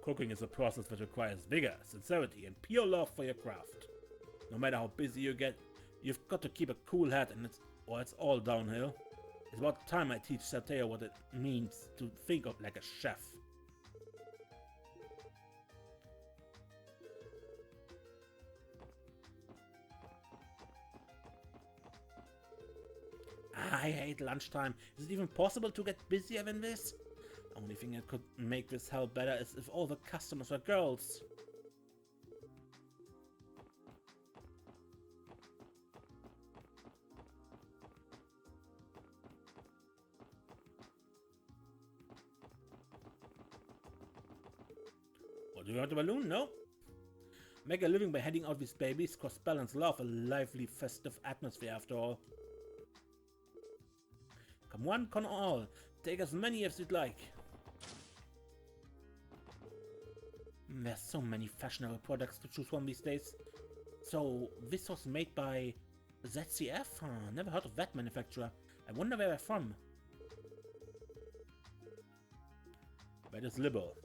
Cooking is a process that requires vigor, sincerity, and pure love for your craft. No matter how busy you get, you've got to keep a cool head or it's all downhill. It's about time I teach Sateo what it means to think of like a chef. I hate lunchtime. Is it even possible to get busier than this? The only thing that could make this hell better is if all the customers were girls. What, do you want a balloon? No? Make a living by handing out these babies. Crossbell and love a lively, festive atmosphere after all. Come one, come all. Take as many as you'd like. There's so many fashionable products to choose from these days. So, this was made by ZCF? Huh, never heard of that manufacturer. I wonder where they're from. That is liberal.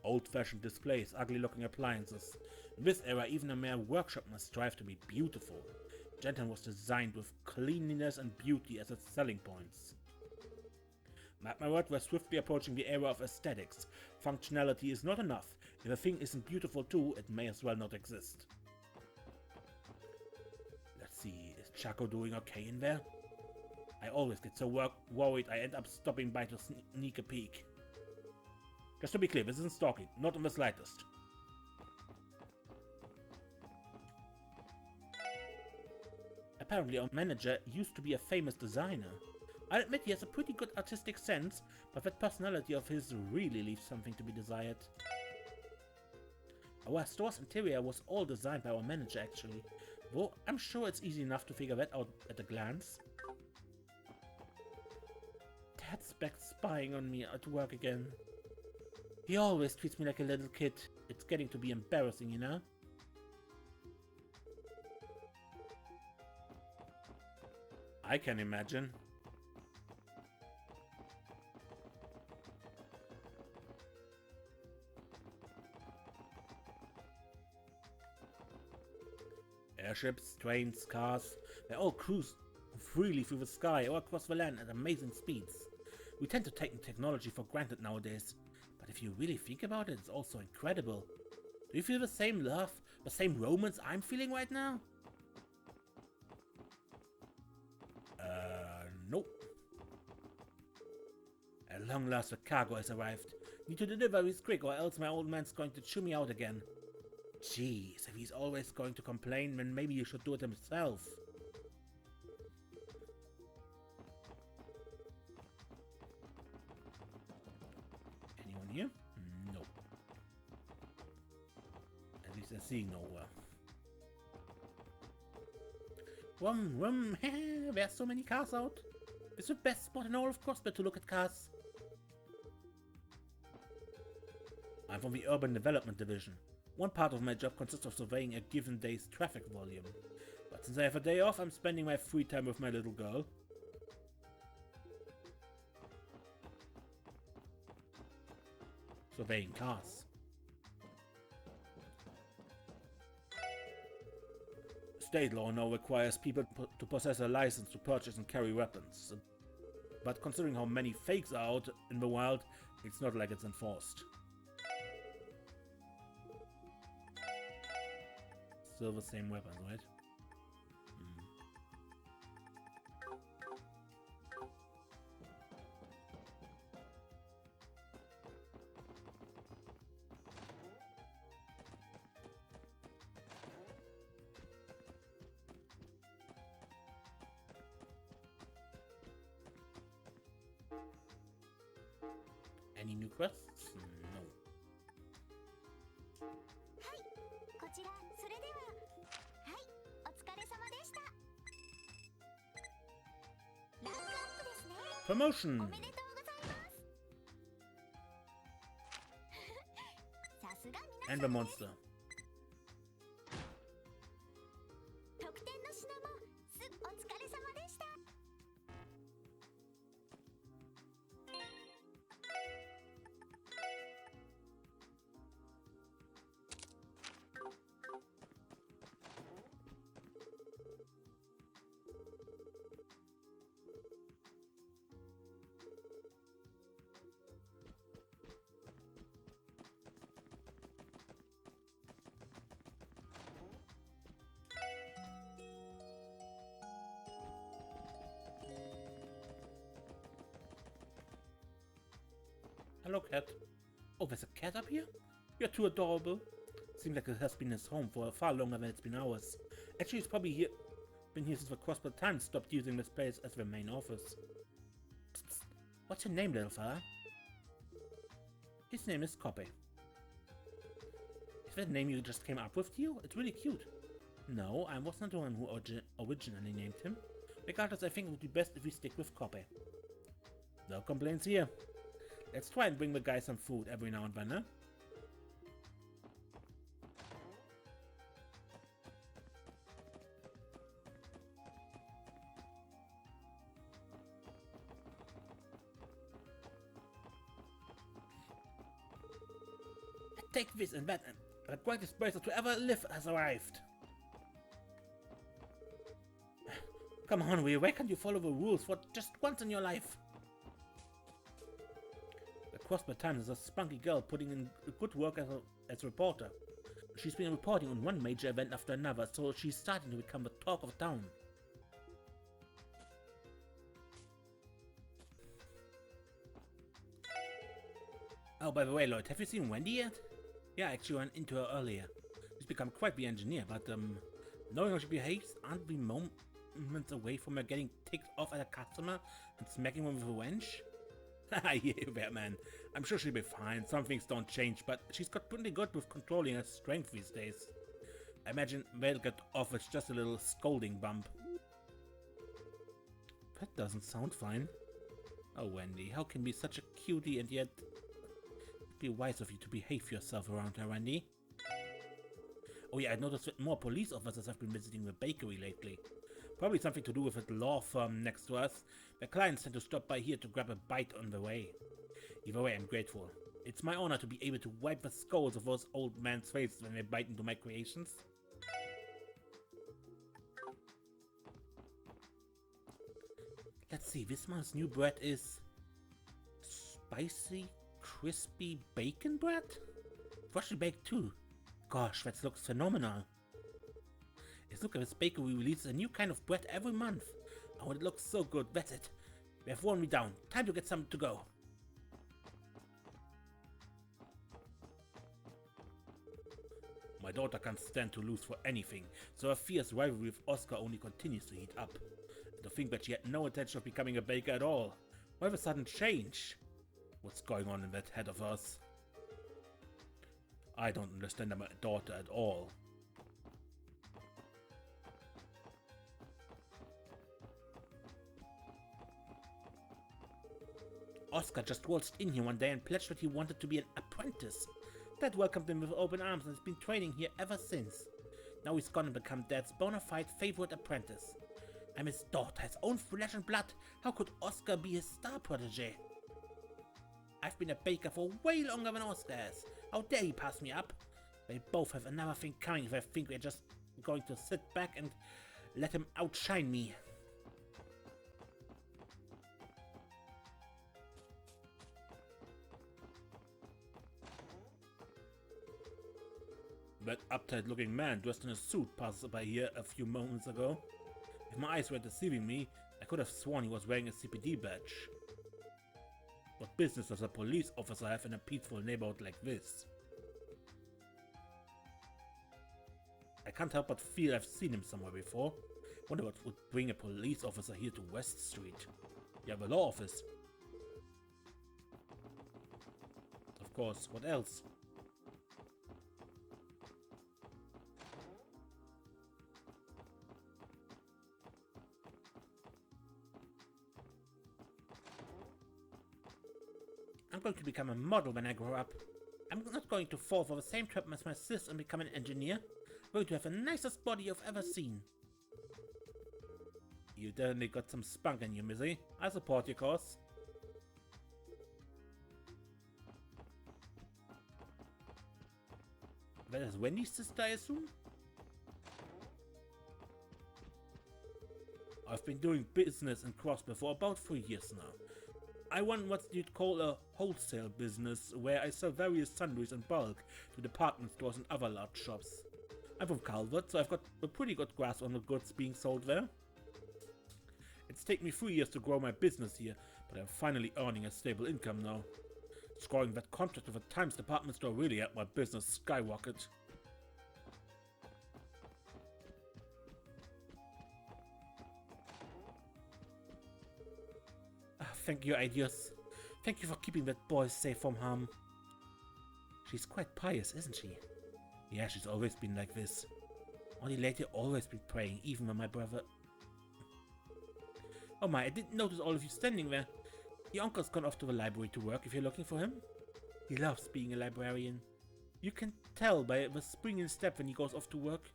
Old-fashioned displays, ugly-looking appliances. In this era, even a mere workshop must strive to be beautiful. Genton was designed with cleanliness and beauty as its selling points. Mark my word, we're swiftly approaching the era of aesthetics. Functionality is not enough. If a thing isn't beautiful too, it may as well not exist. Let's see, is Chaco doing okay in there? I always get so worried I end up stopping by to sneak a peek. Just to be clear, this isn't stalking, not in the slightest. Apparently our manager used to be a famous designer. I admit he has a pretty good artistic sense, but that personality of his really leaves something to be desired. Our store's interior was all designed by our manager actually, though I'm sure it's easy enough to figure that out at a glance. Dad's back spying on me at work again. He always treats me like a little kid. It's getting to be embarrassing, you know? I can imagine. Airships, trains, cars, they all cruise freely through the sky or across the land at amazing speeds. We tend to take technology for granted nowadays, but if you really think about it, it's also incredible. Do you feel the same love, the same romance I'm feeling right now? Nope. At long last the cargo has arrived. Need to deliver this quick or else my old man's going to chew me out again. Jeez, if he's always going to complain, then maybe you should do it himself. Anyone seeing nowhere. Rum, there's so many cars out. It's the best spot in all of Crossbell to look at cars. I'm from the Urban Development Division. One part of my job consists of surveying a given day's traffic volume. But since I have a day off, I'm spending my free time with my little girl. Surveying cars. State law now requires people to possess a license to purchase and carry weapons. But considering how many fakes are out in the wild, it's not like it's enforced. Still the same weapons, right? Any new quests? No. Promotion! And the monster. Hello, cat. Oh, there's a cat up here? You're too adorable. Seems like it has been his home for far longer than it's been ours. Actually, it's probably been here since the Crossbell Times stopped using this place as their main office. Psst, psst. What's your name, little fella? His name is Copy. Is that name you just came up with, Theo? It's really cute. No, I was not the one who originally named him. Regardless, I think it would be best if we stick with Copy. No complaints here. Let's try and bring the guy some food every now and then, huh? Take this and that, and the greatest bracer to ever live has arrived. Come on, Will, why can't you follow the rules for just once in your life? The Crossbell Times is a spunky girl putting in good work as a reporter. She's been reporting on one major event after another, so she's starting to become the talk of town. Oh, by the way, Lloyd, have you seen Wendy yet? Yeah, I actually ran into her earlier. She's become quite the engineer, but knowing how she behaves, aren't we moments away from her getting ticked off at a customer and smacking them with a wrench? Haha, yeah, Batman. I'm sure she'll be fine. Some things don't change, but she's got pretty good with controlling her strength these days. I imagine they'll get off with just a little scolding bump. That doesn't sound fine. Oh, Wendy, how can you be such a cutie and yet... It'd be wise of you to behave yourself around her, Wendy. Oh yeah, I noticed that more police officers have been visiting the bakery lately. Probably something to do with the law firm next to us. Their clients tend to stop by here to grab a bite on the way. Either way, I'm grateful. It's my honor to be able to wipe the skulls of those old men's faces when they bite into my creations. Let's see, this month's new bread is... spicy, crispy bacon bread? Freshly baked too. Gosh, that looks phenomenal. Yes, look at this bakery releases a new kind of bread every month. Oh, it looks so good, that's it. They have worn me down. Time to get some to go. My daughter can't stand to lose for anything, so her fierce rivalry with Oscar only continues to heat up. And to think that she had no intention of becoming a baker at all. Why the sudden change? What's going on in that head of hers? I don't understand my daughter at all. Oscar just waltzed in here one day and pledged that he wanted to be an apprentice. Dad welcomed him with open arms and has been training here ever since. Now he's gonna become Dad's bona fide favorite apprentice. I'm his daughter, his own flesh and blood. How could Oscar be his star protege? I've been a baker for way longer than Oscar has. How dare he pass me up? They both have another thing coming if they think we're just going to sit back and let him outshine me. That uptight-looking man dressed in a suit passed by here a few moments ago. If my eyes were deceiving me, I could have sworn he was wearing a CPD badge. What business does a police officer have in a peaceful neighborhood like this? I can't help but feel I've seen him somewhere before. Wonder what would bring a police officer here to West Street. Yeah, the law office. Of course, what else? I'm going to become a model when I grow up. I'm not going to fall for the same trap as my sis and become an engineer. I'm going to have the nicest body you've ever seen. You definitely got some spunk in you, Missy. I support your cause. That is Wendy's sister, I assume? I've been doing business in Crossbell for about 3 years now. I run what you'd call a wholesale business, where I sell various sundries in bulk to department stores and other large shops. I'm from Calvert, so I've got a pretty good grasp on the goods being sold there. It's taken me 3 years to grow my business here, but I'm finally earning a stable income now. Scoring that contract with a Times department store really helped my business skyrocket. Thank you, Ideas. Thank you for keeping that boy safe from harm. She's quite pious, isn't she? Yeah, she's always been like this. Only lately always been praying, even when my brother... Oh my, I didn't notice all of you standing there. Your uncle's gone off to the library to work if you're looking for him. He loves being a librarian. You can tell by the spring in step when he goes off to work.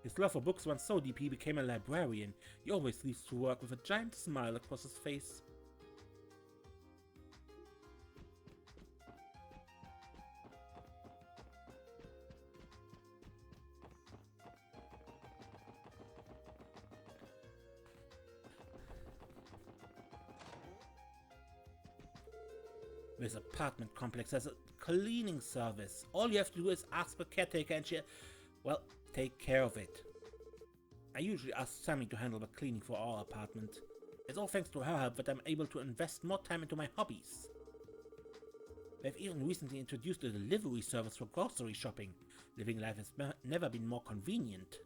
His love for books runs so deep he became a librarian. He always leaves to work with a giant smile across his face. This apartment complex has a cleaning service. All you have to do is ask the caretaker and she... well, take care of it. I usually ask Sammy to handle the cleaning for our apartment. It's all thanks to her help that I'm able to invest more time into my hobbies. They've even recently introduced a delivery service for grocery shopping. Living life has never been more convenient.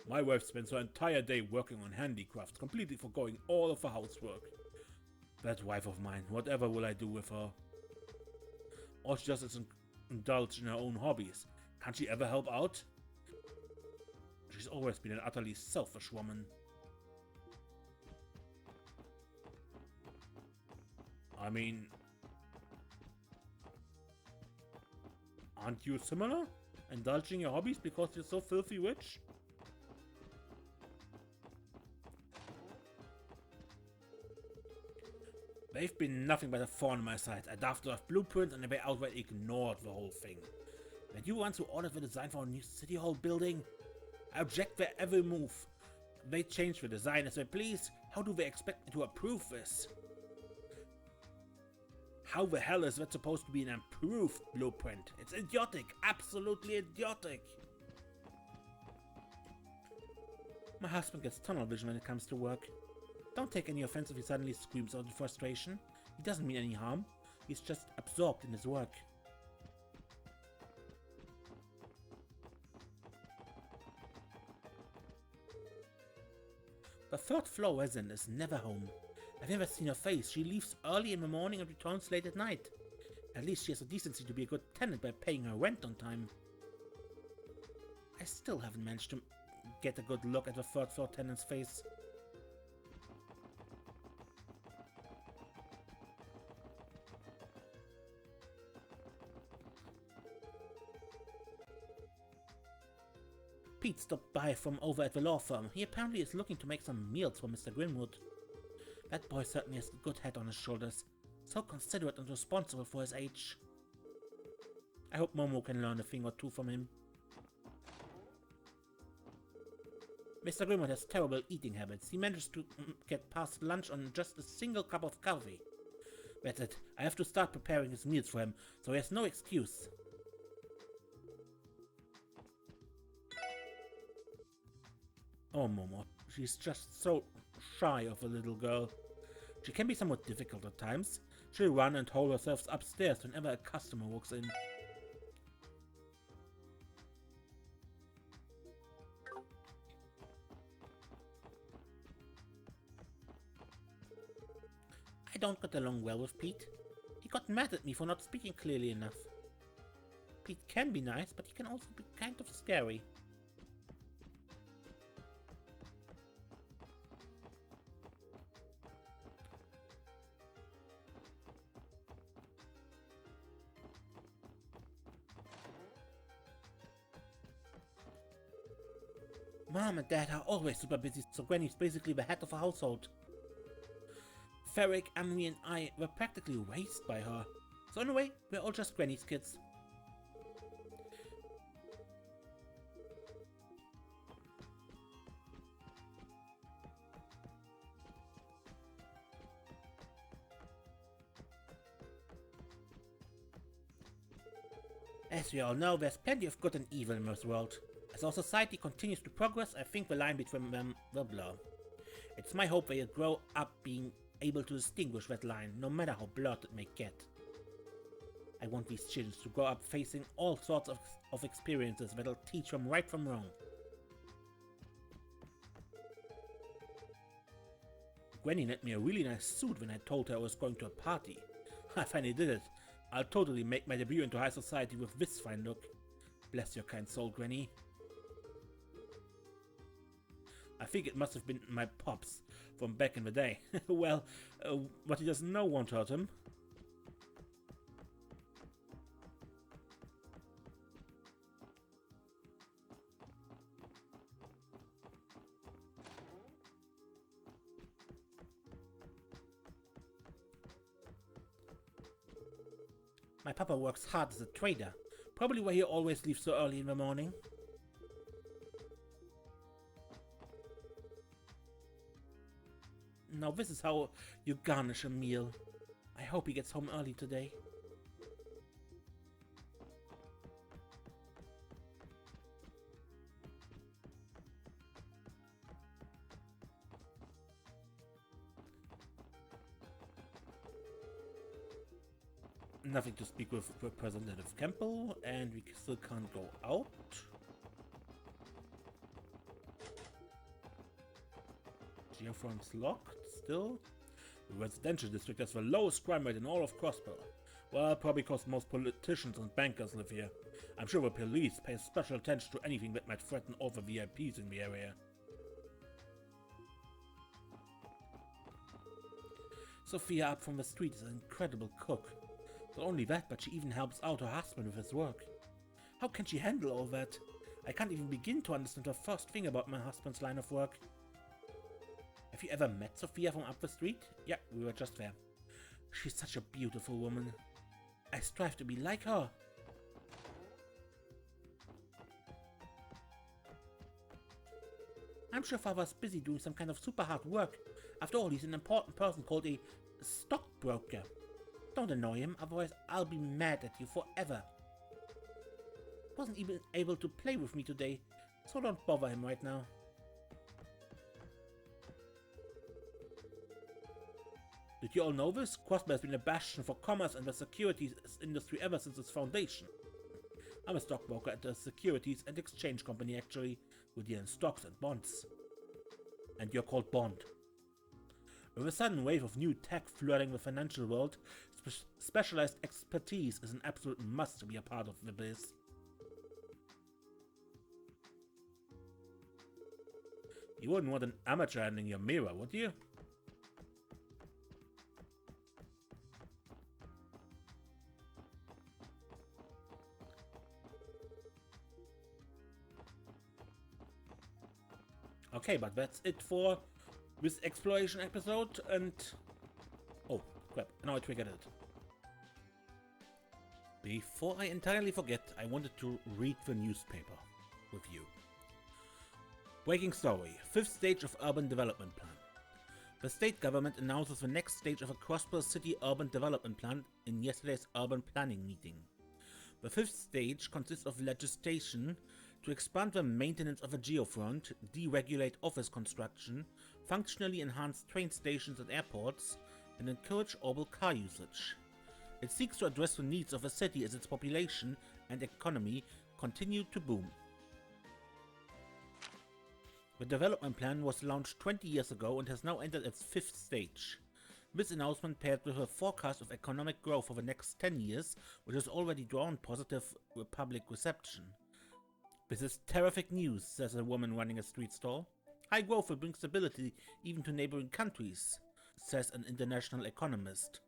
My wife spends her entire day working on handicrafts, completely forgoing all of the housework. That wife of mine, whatever will I do with her? All she does is indulge in her own hobbies. Can't she ever help out? She's always been an utterly selfish woman. I mean... aren't you similar? Indulging your hobbies because you're so filthy rich? They've been nothing but a thorn in my side. I drafted off blueprints and they outright ignored the whole thing. When you ones who ordered the design for a new city hall building? I object their every move. They change the design as they please. How do they expect me to approve this? How the hell is that supposed to be an improved blueprint? It's idiotic, absolutely idiotic. My husband gets tunnel vision when it comes to work. Don't take any offense if he suddenly screams out in frustration. He doesn't mean any harm. He's just absorbed in his work. The third floor resident is never home. I've never seen her face. She leaves early in the morning and returns late at night. At least she has the decency to be a good tenant by paying her rent on time. I still haven't managed to get a good look at the third floor tenant's face. Pete stopped by from over at the law firm. He apparently is looking to make some meals for Mr. Grimwood. That boy certainly has a good head on his shoulders. So considerate and responsible for his age. I hope Momo can learn a thing or two from him. Mr. Grimwood has terrible eating habits. He managed to get past lunch on just a single cup of coffee. That's it. I have to start preparing his meals for him, so he has no excuse. Oh, Momo. She's just so shy of a little girl. She can be somewhat difficult at times. She'll run and hold herself upstairs whenever a customer walks in. I don't get along well with Pete. He got mad at me for not speaking clearly enough. Pete can be nice, but he can also be kind of scary. Mom and Dad are always super busy, so Granny's basically the head of a household. Ferric, Amelie and I were practically raised by her. So in a way, we're all just Granny's kids. As we all know, there's plenty of good and evil in this world. As our society continues to progress, I think the line between them will blur. It's my hope they grow up being able to distinguish that line, no matter how blurred it may get. I want these children to grow up facing all sorts of experiences that'll teach them right from wrong. Granny lent me a really nice suit when I told her I was going to a party. I finally did it. I'll totally make my debut into high society with this fine look. Bless your kind soul, Granny. I think it must have been my pops from back in the day. Well, what he doesn't know won't hurt him. My papa works hard as a trader, probably why he always leaves so early in the morning. Now this is how you garnish a meal. I hope he gets home early today. Nothing to speak with Representative Campbell, and we still can't go out. Geofront's locked still. The residential district has the lowest crime rate in all of Crossbell. Well, probably because most politicians and bankers live here. I'm sure the police pay special attention to anything that might threaten all the VIPs in the area. Sophia up from the street is an incredible cook. Not only that, but she even helps out her husband with his work. How can she handle all that? I can't even begin to understand the first thing about my husband's line of work. Have you ever met Sophia from up the street? Yeah, we were just there. She's such a beautiful woman. I strive to be like her. I'm sure Father's busy doing some kind of super hard work. After all, he's an important person called a stockbroker. Don't annoy him, otherwise I'll be mad at you forever. Wasn't even able to play with me today, so don't bother him right now. Did you all know this? Crossbell has been a bastion for commerce and the securities industry ever since its foundation. I'm a stockbroker at the Securities and Exchange Company actually. We deal in stocks and bonds. And you're called Bond. With a sudden wave of new tech flooding the financial world, specialized expertise is an absolute must to be a part of the biz. You wouldn't want an amateur hand in your mirror, would you? Okay, but that's it for this exploration episode, and... oh, crap, now I triggered it. Before I entirely forget, I wanted to read the newspaper with you. Breaking story, 5th stage of urban development plan. The state government announces the next stage of a Crossbell city urban development plan in yesterday's urban planning meeting. The 5th stage consists of legislation to expand the maintenance of a geofront, deregulate office construction, functionally enhance train stations and airports, and encourage urban car usage. It seeks to address the needs of a city as its population and economy continue to boom. The development plan was launched 20 years ago and has now entered its 5th stage. This announcement paired with a forecast of economic growth for the next 10 years, which has already drawn positive public reception. This is terrific news, says a woman running a street stall. High growth will bring stability even to neighboring countries, says an international economist.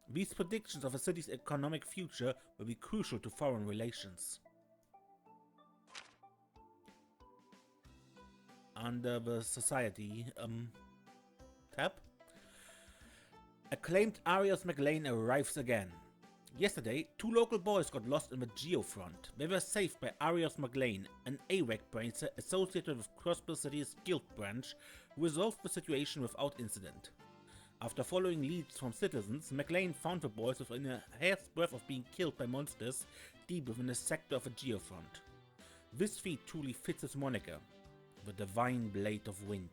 These predictions of a city's economic future will be crucial to foreign relations. Under the Society tab, acclaimed Arias McLean arrives again. Yesterday, 2 local boys got lost in the geofront. They were saved by Arias McLean, an AWAC bracer associated with Crossbell City's guild branch, who resolved the situation without incident. After following leads from citizens, McLean found the boys within a hair's breadth of being killed by monsters deep within the sector of a geofront. This feat truly fits his moniker, the Divine Blade of Wind.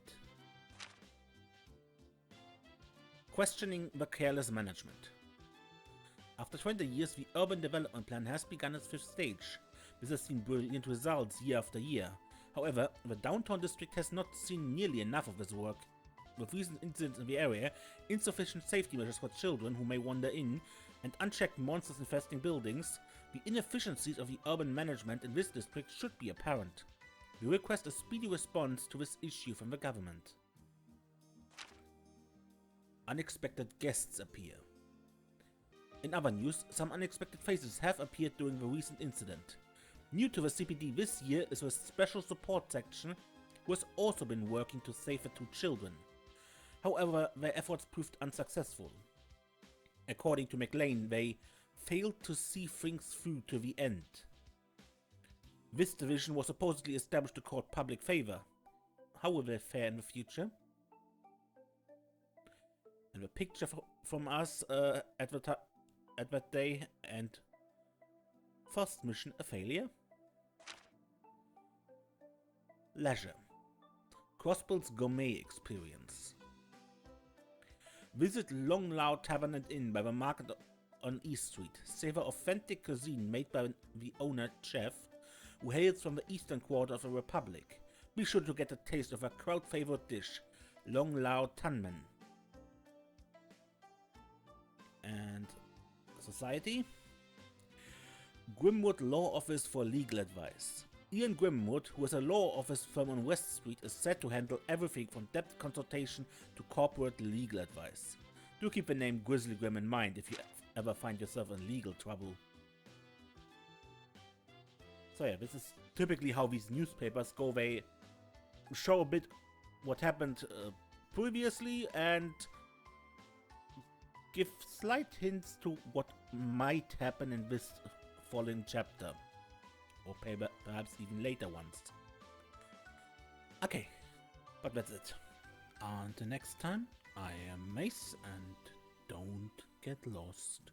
Questioning the careless management. After 20 years, the urban development plan has begun its 5th stage. This has seen brilliant results year after year. However, the downtown district has not seen nearly enough of this work. With recent incidents in the area, insufficient safety measures for children who may wander in, and unchecked monsters infesting buildings, the inefficiencies of the urban management in this district should be apparent. We request a speedy response to this issue from the government. Unexpected guests appear. In other news, some unexpected faces have appeared during the recent incident. New to the CPD this year is the Special Support Section, who has also been working to save the 2 children. However, their efforts proved unsuccessful. According to McLean, they failed to see things through to the end. This division was supposedly established to court public favor. How will they fare in the future? And the picture from us at that day, and first mission a failure. Leisure. Crossbell's gourmet experience. Visit Long Lao Tavern and Inn by the market on East Street. Savor authentic cuisine made by the owner chef, who hails from the eastern quarter of the Republic. Be sure to get a taste of a crowd-favorite dish, Long Lao Tanmen. And Society. Grimwood Law Office for Legal Advice. Ian Grimwood, who has a law office firm on West Street, is said to handle everything from debt consultation to corporate legal advice. Do keep the name Grizzly Grim in mind if you ever find yourself in legal trouble. So yeah, this is typically how these newspapers go. They show a bit what happened previously and give slight hints to what might happen in this following chapter, or perhaps even later ones. Okay, but that's it. Until next time, I am Mace, and don't get lost.